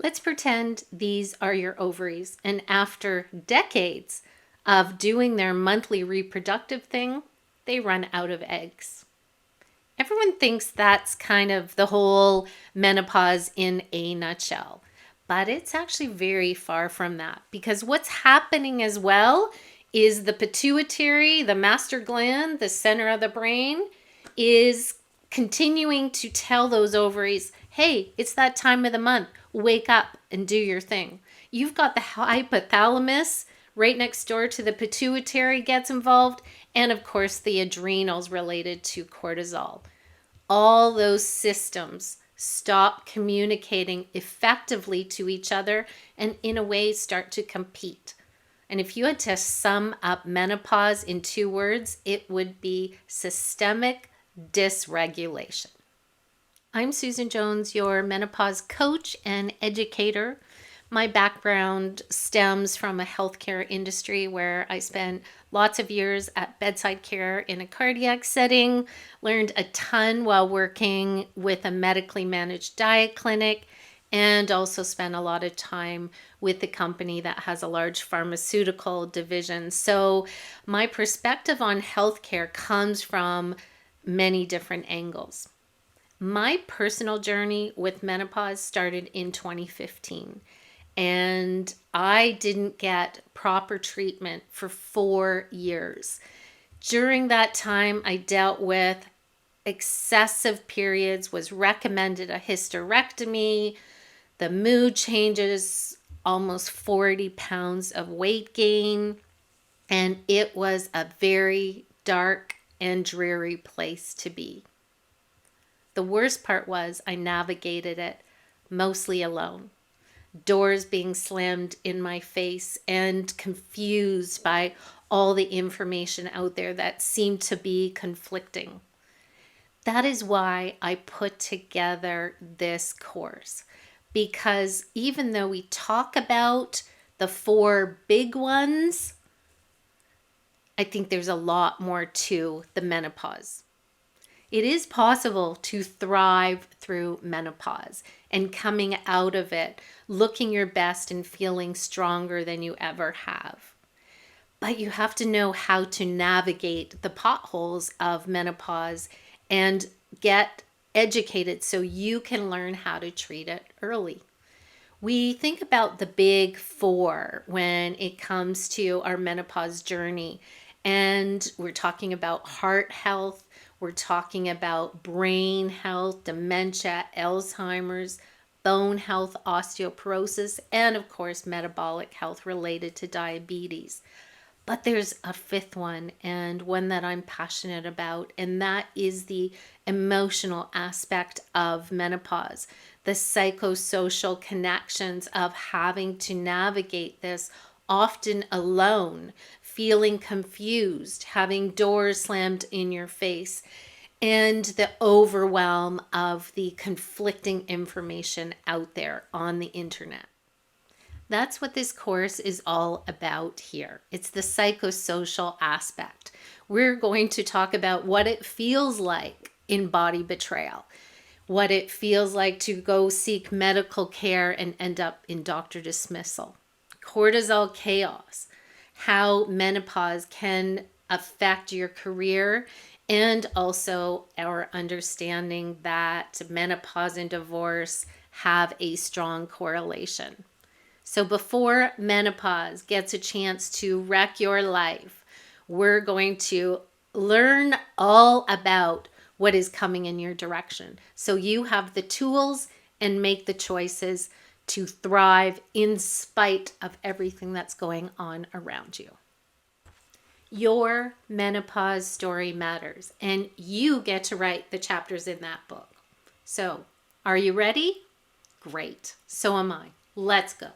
Let's pretend these are your ovaries, and after decades of doing their monthly reproductive thing, they run out of eggs. Everyone thinks that's kind of the whole menopause in a nutshell, but it's actually very far from that, because what's happening as well is the pituitary, the master gland, the center of the brain, is continuing to tell those ovaries, hey, it's that time of the month. Wake up and do your thing. You've got the hypothalamus right next door to the pituitary gets involved, and of course the adrenals related to cortisol. All those systems stop communicating effectively to each other and in a way start to compete. And if you had to sum up menopause in 2 words, it would be systemic dysregulation. I'm Susan Jones, your menopause coach and educator. My background stems from a healthcare industry where I spent lots of years at bedside care in a cardiac setting, learned a ton while working with a medically managed diet clinic, and also spent a lot of time with the company that has a large pharmaceutical division. So my perspective on healthcare comes from many different angles. My personal journey with menopause started in 2015, and I didn't get proper treatment for 4 years. During that time, I dealt with excessive periods, was recommended a hysterectomy, the mood changes, almost 40 pounds of weight gain, and it was a very dark and dreary place to be. The worst part was I navigated it mostly alone. Doors being slammed in my face and confused by all the information out there that seemed to be conflicting. That is why I put together this course, because even though we talk about the 4 big ones, I think there's a lot more to the menopause. It is possible to thrive through menopause and coming out of it looking your best and feeling stronger than you ever have. But you have to know how to navigate the potholes of menopause and get educated so you can learn how to treat it early. We think about the big 4 when it comes to our menopause journey, and we're talking about heart health, we're talking about brain health, dementia, Alzheimer's, bone health, osteoporosis, and of course, metabolic health related to diabetes. But there's a 5th one, and one that I'm passionate about, and that is the emotional aspect of menopause, the psychosocial connections of having to navigate this often alone, feeling confused, having doors slammed in your face, and the overwhelm of the conflicting information out there on the internet. That's what this course is all about here. It's the psychosocial aspect. We're going to talk about what it feels like in body betrayal, what it feels like to go seek medical care and end up in doctor dismissal, cortisol chaos, how menopause can affect your career, and also our understanding that menopause and divorce have a strong correlation. So before menopause gets a chance to wreck your life, we're going to learn all about what is coming in your direction, so you have the tools and make the choices to thrive in spite of everything that's going on around you. Your menopause story matters, and you get to write the chapters in that book. So, are you ready? Great. So am I. Let's go.